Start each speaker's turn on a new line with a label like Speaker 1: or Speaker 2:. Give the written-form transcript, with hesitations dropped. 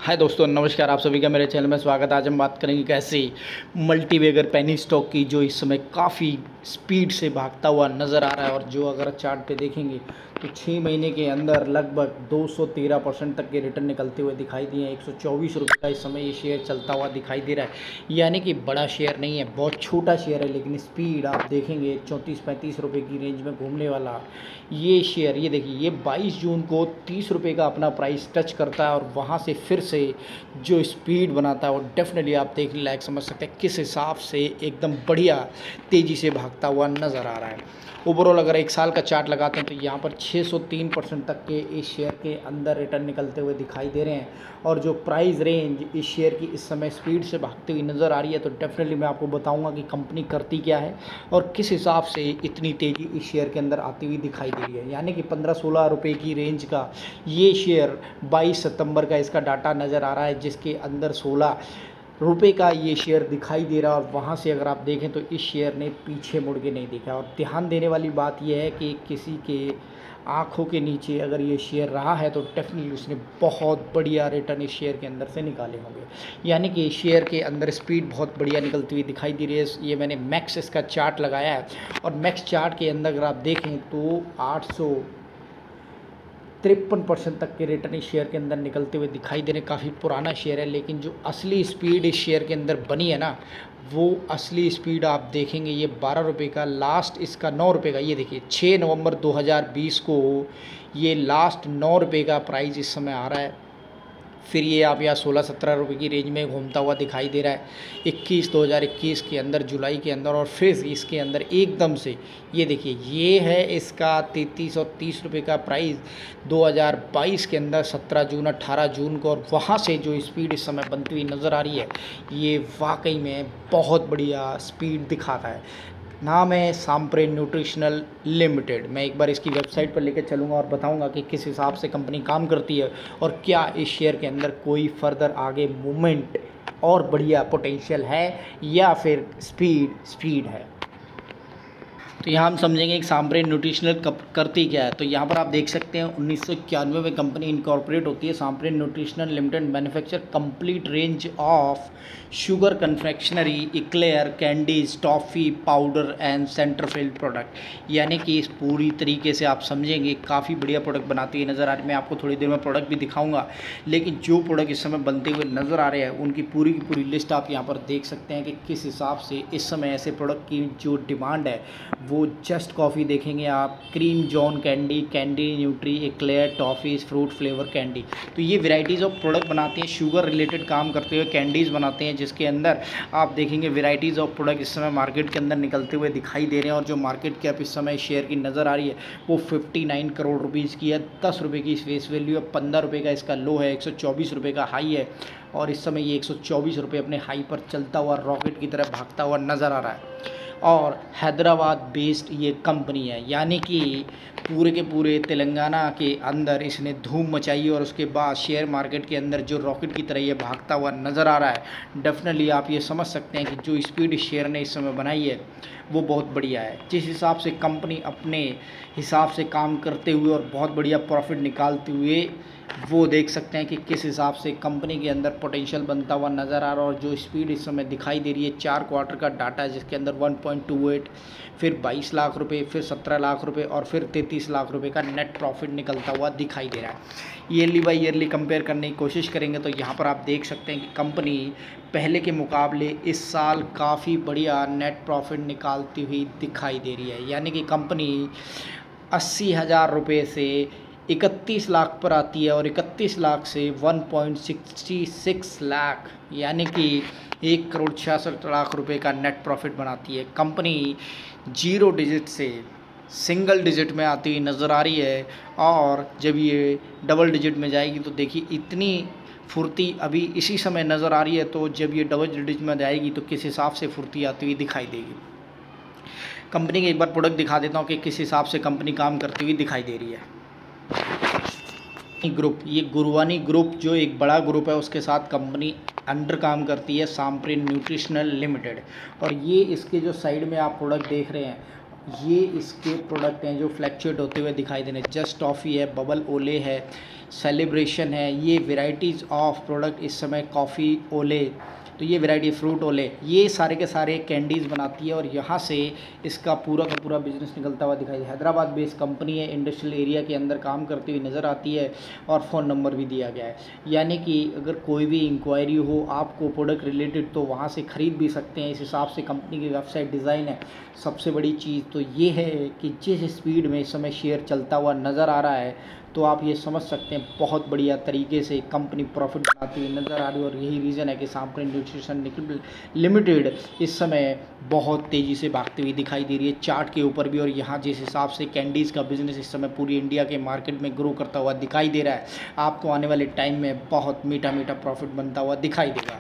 Speaker 1: हाय दोस्तों, नमस्कार। आप सभी का मेरे चैनल में स्वागत है। आज हम बात करेंगे कैसे मल्टीवेगर पेनी स्टॉक की, जो इस समय काफ़ी स्पीड से भागता हुआ नज़र आ रहा है। और जो अगर चार्ट पे देखेंगे तो 6 महीने के अंदर लगभग 213% तक के रिटर्न निकलते हुए दिखाई दिए हैं। 124 रुपये का इस समय ये शेयर चलता हुआ दिखाई दे रहा है। यानी कि बड़ा शेयर नहीं है, बहुत छोटा शेयर है, लेकिन स्पीड आप देखेंगे 34-35 रुपये की रेंज में घूमने वाला ये शेयर। ये देखिए, ये 22 जून को 30 रुपये का अपना प्राइस टच करता है और वहाँ से फिर से जो स्पीड बनाता है वो डेफिनेटली आप देखने लायक समझ सकते हैं किस हिसाब से एकदम बढ़िया तेज़ी से भागता हुआ नज़र आ रहा है। ओवरऑल अगर एक साल का चार्ट लगाते हैं तो यहाँ पर 603% तक के इस शेयर के अंदर रिटर्न निकलते हुए दिखाई दे रहे हैं। और जो प्राइस रेंज इस शेयर की इस समय स्पीड से भागती हुई नज़र आ रही है, तो डेफिनेटली मैं आपको बताऊंगा कि कंपनी करती क्या है और किस हिसाब से इतनी तेज़ी इस शेयर के अंदर आती हुई दिखाई दे रही है। यानी कि 15-16 रुपये की रेंज का ये शेयर 22 सितंबर का इसका डाटा नज़र आ रहा है, जिसके अंदर 16 रुपये का ये शेयर दिखाई दे रहा है। और वहाँ से अगर आप देखें तो इस शेयर ने पीछे मुड़ के नहीं दिखा। और ध्यान देने वाली बात यह है कि किसी के आँखों के नीचे अगर ये शेयर रहा है तो डेफिनेटली उसने बहुत बढ़िया रिटर्न इस शेयर के अंदर से निकाले होंगे। यानी कि शेयर के अंदर स्पीड बहुत बढ़िया निकलती हुई दिखाई दे रही है। ये मैंने मैक्स इसका चार्ट लगाया है और मैक्स चार्ट के अंदर अगर आप देखें तो 853% तक के रिटर्न इस शेयर के अंदर निकलते हुए दिखाई दे रहे। काफ़ी पुराना शेयर है, लेकिन जो असली स्पीड इस शेयर के अंदर बनी है ना, वो असली स्पीड आप देखेंगे ये 12 रुपये का, लास्ट इसका 9 रुपये का। ये देखिए 6 नवंबर 2020 को ये लास्ट 9 रुपये का प्राइस इस समय आ रहा है। फिर ये आप यहाँ 16-17 रुपये की रेंज में घूमता हुआ दिखाई दे रहा है 2021 के अंदर, जुलाई के अंदर। और फिर इसके अंदर एकदम से ये देखिए, ये है इसका 33 और 30 रुपये का प्राइस 2022 के अंदर 17 जून 18 जून को। और वहाँ से जो स्पीड इस समय बनती हुई नज़र आ रही है, ये वाकई में बहुत बढ़िया स्पीड दिखाता है। नाम है सांप्रेन न्यूट्रिशनल लिमिटेड। मैं एक बार इसकी वेबसाइट पर लेकर चलूँगा और बताऊँगा कि किस हिसाब से कंपनी काम करती है और क्या इस शेयर के अंदर कोई फर्दर आगे मूवमेंट और बढ़िया पोटेंशियल है या फिर स्पीड है। तो यहाँ हम समझेंगे एक सांप्रेन न्यूट्रिशनल करती क्या है। तो यहाँ पर आप देख सकते हैं 1991 में कंपनी इनकॉर्पोरेट होती है। Sampre nutritional limited manufacture complete range of sugar confectionery, eclair, candies, toffee, powder and centrefilled product. यानी कि इस पूरी तरीके से आप समझेंगे काफ़ी बढ़िया प्रोडक्ट बनाती है नज़र आ रही है। मैं आपको थोड़ी देर में प्रोडक्ट भी दिखाऊंगा, लेकिन जो प्रोडक्ट इस समय बनते हुए नज़र आ रहे हैं उनकी पूरी की पूरी लिस्ट आप यहाँ पर देख सकते हैं कि किस हिसाब से इस समय ऐसे प्रोडक्ट की जो डिमांड है वो जस्ट कॉफ़ी देखेंगे आप, cream John candy, candy nutri, eclair, toffees, fruit flavour candy. तो ये वैरायटीज़ ऑफ प्रोडक्ट बनाते हैं, शुगर रिलेटेड काम करते हुए कैंडीज़ बनाते हैं, जिसके अंदर आप देखेंगे वैरायटीज़ ऑफ प्रोडक्ट इस समय मार्केट के अंदर निकलते हुए दिखाई दे रहे हैं। और जो मार्केट कैप इस समय शेयर की नज़र आ रही है वो 59 करोड़ रुपीज़ की है। 10 रुपये की फेस वैल्यू है, 15 रुपये का इसका लो है, 124 रुपये का हाई है। और इस समय ये 124 रुपये अपने हाई पर चलता हुआ रॉकेट की तरह भागता हुआ नज़र आ रहा है। और हैदराबाद बेस्ड ये कंपनी है, यानी कि पूरे के पूरे तेलंगाना के अंदर इसने धूम मचाई और उसके बाद शेयर मार्केट के अंदर जो रॉकेट की तरह ये भागता हुआ नज़र आ रहा है। डेफिनेटली आप ये समझ सकते हैं कि जो स्पीड इस शेयर ने इस समय बनाई है वो बहुत बढ़िया है। जिस हिसाब से कंपनी अपने हिसाब से काम करते हुए और बहुत बढ़िया प्रॉफिट निकालते हुए, वो देख सकते हैं कि किस हिसाब से कंपनी के अंदर पोटेंशियल बनता हुआ नज़र आ रहा है। और जो स्पीड इस समय दिखाई दे रही है, 4 क्वार्टर का डाटा है जिसके अंदर 1.28, फिर 22 लाख रुपए, फिर 17 लाख रुपए और फिर 33 लाख रुपए का नेट प्रॉफिट निकलता हुआ दिखाई दे रहा है। ईयरली बाई ईयरली कंपेयर करने की कोशिश करेंगे तो यहाँ पर आप देख सकते हैं कि कंपनी पहले के मुकाबले इस साल काफ़ी बढ़िया नेट प्रॉफिट निकालती हुई दिखाई दे रही है। यानी कि कंपनी 80,000 रुपये से 31 लाख पर आती है और 31 लाख से 1.66 लाख, यानी कि 1,66,00,000 रुपये का नेट प्रॉफिट बनाती है। कंपनी 0 डिजिट से सिंगल डिजिट में आती हुई नज़र आ रही है। और जब ये डबल डिजिट में जाएगी तो देखिए इतनी फुर्ती अभी इसी समय नज़र आ रही है, तो जब ये डबल डिजिट में जाएगी तो किस हिसाब से फुर्ती आती हुई दिखाई देगी। कंपनी के एक बार प्रोडक्ट दिखा देता हूँ कि किस हिसाब से कंपनी काम करती हुई दिखाई दे रही है। ग्रुप, ये गुरवानी ग्रुप जो एक बड़ा ग्रुप है उसके साथ कंपनी अंडर काम करती है, सांप्रेन न्यूट्रिशनल लिमिटेड। और ये इसके जो साइड में आप प्रोडक्ट देख रहे हैं ये इसके प्रोडक्ट हैं जो फ्लैक्चुएट होते हुए दिखाई दे रहे हैं। जस्ट टॉफ़ी है, बबल ओले है, सेलिब्रेशन है, ये वेराइटीज़ ऑफ प्रोडक्ट इस समय कॉफ़ी ओले, तो ये वैरायटी फ्रूट ओले, ये सारे के सारे कैंडीज़ बनाती है और यहाँ से इसका पूरा का पूरा बिजनेस निकलता हुआ दिखाई दे। हैदराबाद बेस्ड कंपनी है, इंडस्ट्रियल एरिया के अंदर काम करती हुई नज़र आती है और फ़ोन नंबर भी दिया गया है। यानी कि अगर कोई भी इंक्वायरी हो आपको प्रोडक्ट रिलेटेड तो वहाँ से ख़रीद भी सकते हैं। इस हिसाब से कंपनी की वेबसाइट डिज़ाइन है। सबसे बड़ी चीज़ तो ये है कि जिस स्पीड में इस समय शेयर चलता हुआ नज़र आ रहा है तो आप ये समझ सकते हैं बहुत बढ़िया तरीके से कंपनी प्रॉफिट बनाती हुई नज़र आ रही है। और यही रीज़न है कि सांप्रे न्यूट्रिशन लिमिटेड इस समय बहुत तेज़ी से भागती हुई दिखाई दे रही है चार्ट के ऊपर भी। और यहाँ जिस हिसाब से कैंडीज़ का बिजनेस इस समय पूरी इंडिया के मार्केट में ग्रो करता हुआ दिखाई दे रहा है, आपको आने वाले टाइम में बहुत मीठा मीठा प्रॉफिट बनता हुआ दिखाई देगा।